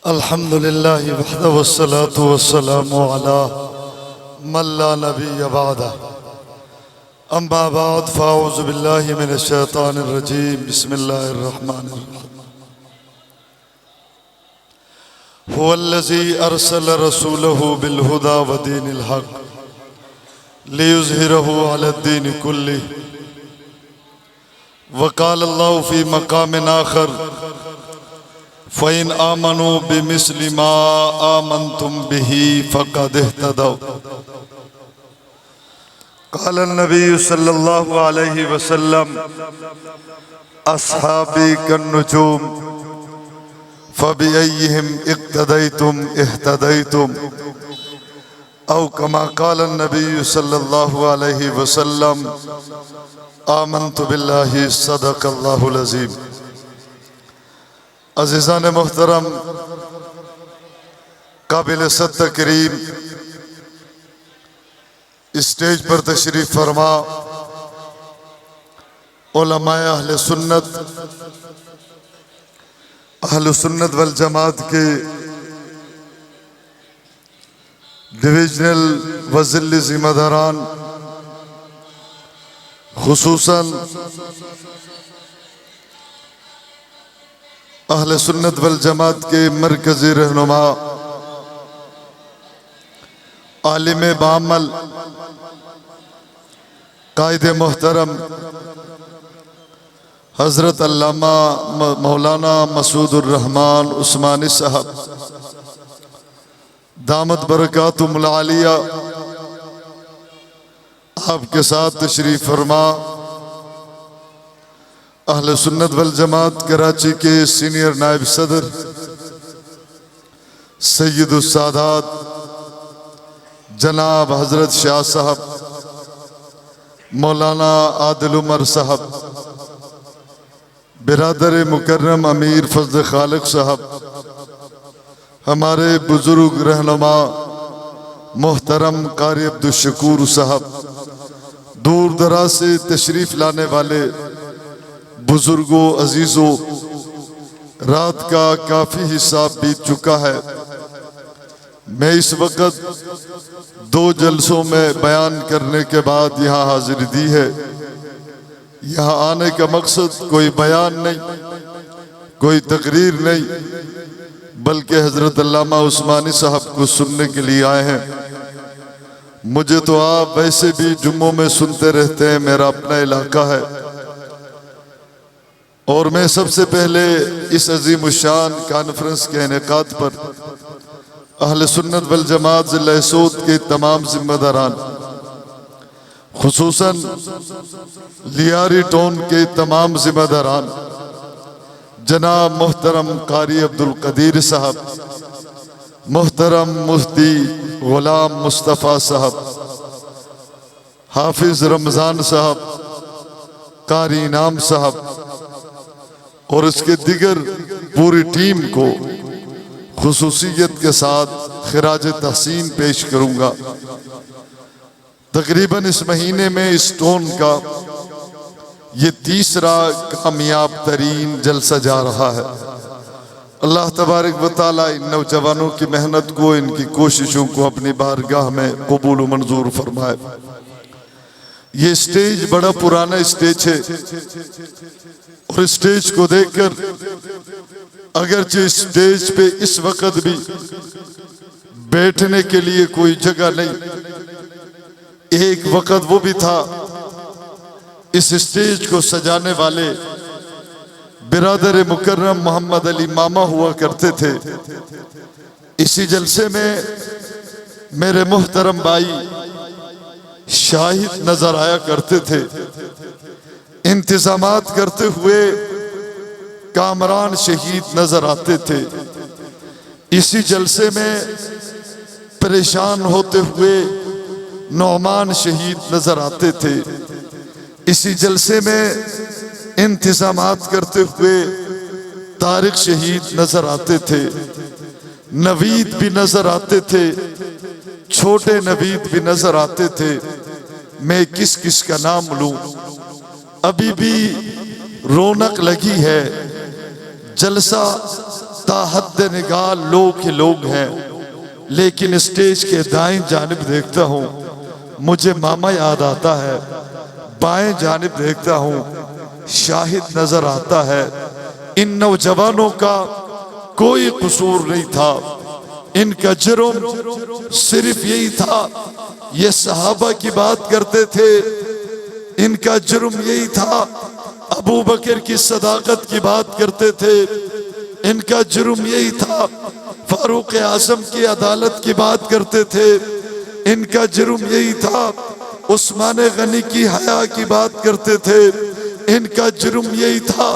الحمد لله وحده والصلاة والسلام على من لا نبي بعده أما بعد فأعوذ بالله من الشيطان الرجيم بسم الله الرحمن الرحيم هو الذي أرسل رسوله بالهدى ودين الحق ليظهره على الدين كله وقال الله في مقام آخر فَإِنْ آمَنُوا بِمِثْلِ مَا آمَنْتُمْ بِهِ فَقَدِ اهْتَدَوْا قال النبي صلى الله عليه وسلم أصحابي كالنجوم فبأيهم اقتديتم اهتديتم أو كما قال النبي صلى الله عليه وسلم آمنت بالله صدق الله العظيم عزیزان محترم، قابل صد تکریم، اسٹیج پر تشریف فرما علماء اہل سنت والجماعت کے ڈویژنل و ضلعی ذمہ داران، خصوصاً اہل سنت والجماعت کے مرکزی رہنما، عالم بعمل، قائد محترم حضرت علامہ مولانا مسعود الرحمن عثمانی صاحب دامت برکاتہم العالیہ، آپ کے ساتھ تشریف فرما اہل سنت والجماعت کراچی کے سینئر نائب صدر سید السادات جناب حضرت شاہ صاحب، مولانا عادل عمر صاحب، برادر مکرم امیر فضل خالق صاحب، ہمارے بزرگ رہنما محترم قاری عبدالشکور صاحب، دور دراز سے تشریف لانے والے بزرگوں، عزیزوں، رات کا کافی حصہ بیت چکا ہے۔ میں اس وقت 2 جلسوں میں بیان کرنے کے بعد یہاں حاضری دی ہے۔ یہاں آنے کا مقصد کوئی بیان نہیں، کوئی تقریر نہیں، بلکہ حضرت علامہ عثمانی صاحب کو سننے کے لیے آئے ہیں۔ مجھے تو آپ ویسے بھی جمعوں میں سنتے رہتے ہیں، میرا اپنا علاقہ ہے، اور میں سب سے پہلے اس عظیم الشان کانفرنس کے انعقاد پر اہل سنت والجماعت ضلع سعود کے تمام ذمہ داران، خصوصاً لیاری ٹون کے تمام ذمہ داران، جناب محترم قاری عبدالقدیر صاحب، محترم مفتی غلام مصطفیٰ صاحب، حافظ رمضان صاحب، قاری انعام صاحب اور اس کے دیگر پوری ٹیم کو خصوصیت کے ساتھ خراج تحسین پیش کروں گا۔ تقریباً اس مہینے میں اس ٹون کا یہ تیسرا کامیاب ترین جلسہ جا رہا ہے۔ اللہ تبارک و تعالیٰ ان نوجوانوں کی محنت کو، ان کی کوششوں کو اپنی بارگاہ میں قبول و منظور فرمائے۔ یہ اسٹیج بڑا پرانا اسٹیج ہے، اور اسٹیج کو دیکھ کر اگرچہ اسٹیج پہ اس وقت بھی بیٹھنے کے لیے کوئی جگہ نہیں، ایک وقت وہ بھی تھا اس اسٹیج کو سجانے والے برادر مکرم محمد علی ماما ہوا کرتے تھے۔ اسی جلسے میں میرے محترم بھائی شاہد نظر آیا کرتے تھے، انتظامات کرتے ہوئے کامران شہید نظر آتے تھے۔ اسی جلسے میں پریشان ہوتے ہوئے نعمان شہید نظر آتے تھے۔ اسی جلسے میں انتظامات کرتے ہوئے طارق شہید نظر آتے تھے، نوید بھی نظر آتے تھے، چھوٹے نوید بھی نظر آتے تھے۔ میں کس کس کا نام لوں؟ ابھی بھی رونق لگی ہے، جلسہ تا حد نگاہ لوگ ہی لوگ ہیں، لیکن اسٹیج کے دائیں جانب دیکھتا ہوں مجھے ماما یاد آتا ہے، بائیں جانب دیکھتا ہوں شاہد نظر آتا ہے۔ ان نوجوانوں کا کوئی قصور نہیں تھا، ان کا جرم صرف یہی تھا، یہ صحابہ کی بات کرتے تھے، ان کا جرم یہی تھا، ابو بکر کی صداقت کی بات کرتے تھے، ان کا جرم یہی تھا، فاروق اعظم کی عدالت کی بات کرتے تھے، ان کا جرم یہی تھا، عثمان غنی کی حیا کی بات کرتے تھے، ان کا جرم یہی تھا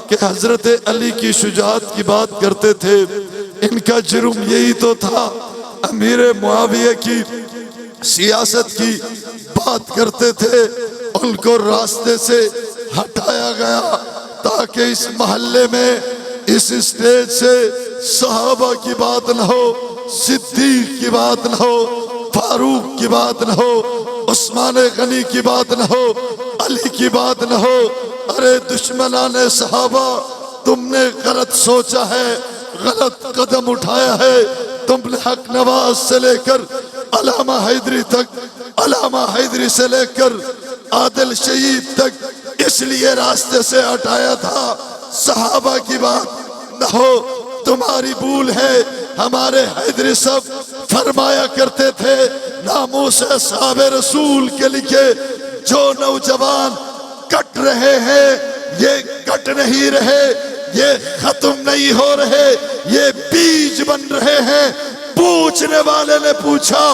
کہ حضرت علی کی شجاعت کی بات کرتے تھے، ان کا جرم یہی تو تھا، امیر معاویہ کی سیاست کی بات کرتے تھے، ان کو راستے سے ہٹایا گیا تاکہ اس محلے میں اس اسٹیج سے صحابہ کی بات نہ ہو، صدیق کی بات نہ ہو، فاروق کی بات نہ ہو، عثمان غنی کی بات نہ ہو، علی کی بات نہ ہو۔ ارے دشمنان صحابہ، تم نے غلط سوچا ہے، غلط قدم اٹھایا ہے، تم نے حق نواز سے لے کر علامہ حیدری تک، علامہ حیدری سے لے کر عادل شہید تک اس لیے راستے سے ہٹایا تھا صحابہ کی بات نہ ہو، تمہاری بھول ہے۔ ہمارے حیدری صاحب فرمایا کرتے تھے، ناموس اصحاب رسول کے لکھے جو نوجوان کٹ رہے ہیں یہ کٹ نہیں رہے، یہ ختم نہیں ہو رہے، یہ بیج بن رہے ہیں۔ پوچھنے والے نے پوچھا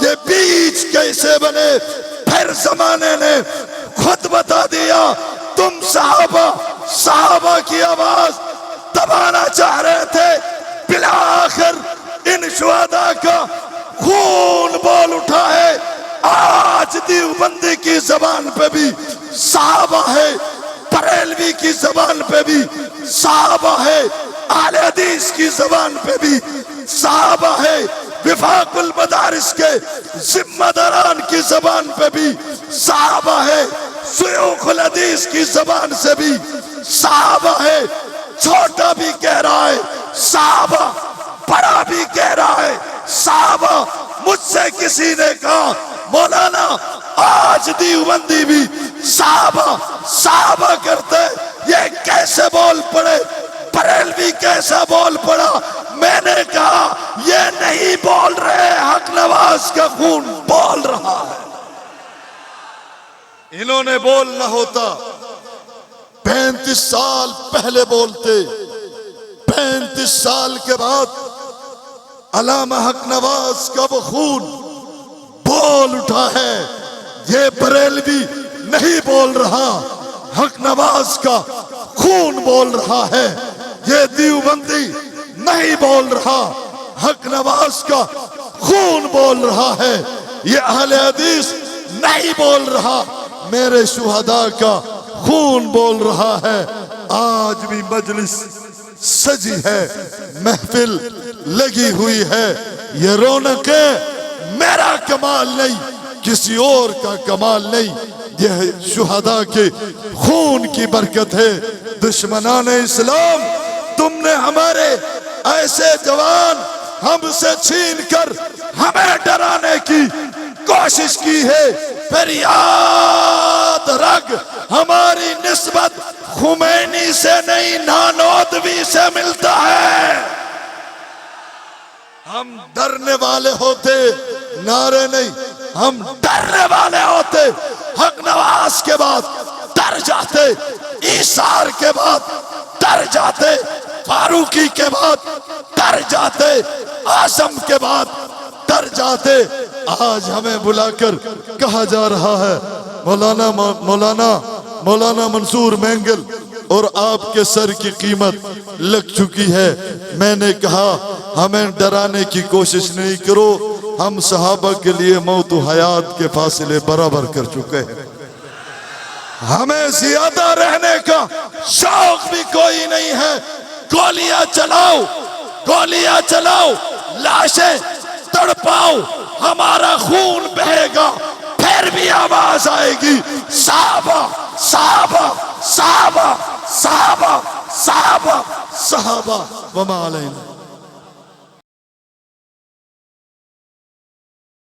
یہ بیج کیسے بنے؟ پھر زمانے نے خود بتا دیا، تم صحابہ کی آواز دبانا چاہ رہے تھے، بالآخر ان شہداء کا خون بول اٹھا ہے۔ آج دیوبندی کی زبان پہ بھی صحابہ ہے، بریلوی کی زبان پہ بھی صحابہ ہے، اہل حدیث کی زبان پہ بھی صحابہ ہے، وفاق المدارس کے ذمہ داران کی زبان پہ بھی صحابہ ہے، شیوخ الحدیث کی زبان سے بھی صحابہ ہے۔ چھوٹا بھی کہہ رہا ہے صحابہ، بڑا بھی کہہ رہا ہے صحابہ۔ مجھ سے کسی نے کہا مولانا آج دیوبندی بھی صحابہ کرتے، یہ کیسے بول پڑے؟ بریلوی کیسا بول پڑا؟ میں نے کہا یہ نہیں بول رہے، حق نواز کا خون بول رہا ہے۔ انہوں نے بولنا ہوتا 35 سال پہلے بولتے، 35 سال کے بعد علامہ حق نواز کا وہ خون بول اٹھا ہے۔ یہ بریلوی نہیں بول رہا، حق نواز کا خون بول رہا ہے۔ یہ دیوبندی نہیں بول رہا، حق نواز کا خون بول رہا ہے۔ یہ اہل حدیث نہیں بول رہا، میرے شہداء کا خون بول رہا ہے۔ آج بھی مجلس سجی ہے، محفل لگی ہوئی ہے، یہ رونق ہے، میرا کمال نہیں، کسی اور کا کمال نہیں، یہ شہداء کے خون کی برکت ہے۔ دشمنان اسلام، تم نے ہمارے ایسے جوان ہم سے چھین کر ہمیں ڈرانے کی کوشش کی ہے، پھر یاد رکھ ہماری نسبت خمینی سے نہیں نانوتوی سے ملتا ہے۔ ہم ڈرنے والے ہوتے، نعرے نہیں، ہم ڈرنے والے ہوتے، حق نواز کے بعد ڈر جاتے، ایثار کے بعد ڈر جاتے، فاروقی کے بعد ڈر جاتے، اعظم کے بعد ڈر جاتے۔ آج ہمیں بلا کر کہا جا رہا ہے مولانا منصور مینگل اور آپ کے سر کی قیمت لگ چکی ہے۔ میں نے کہا ہمیں ڈرانے کی کوشش نہیں کرو، ہم صحابہ کے لیے موت و حیات کے فاصلے برابر کر چکے ہیں، ہمیں زیادہ رہنے کا شوق بھی کوئی نہیں ہے۔ گولیاں چلاؤ، گولیاں چلاؤ، لاشیں تڑپاؤ، ہمارا خون بہے گا، پھر بھی آواز آئے گی صحابہ صحابہ صحابہ صحابہ صحابہ صحابہ وما علینا.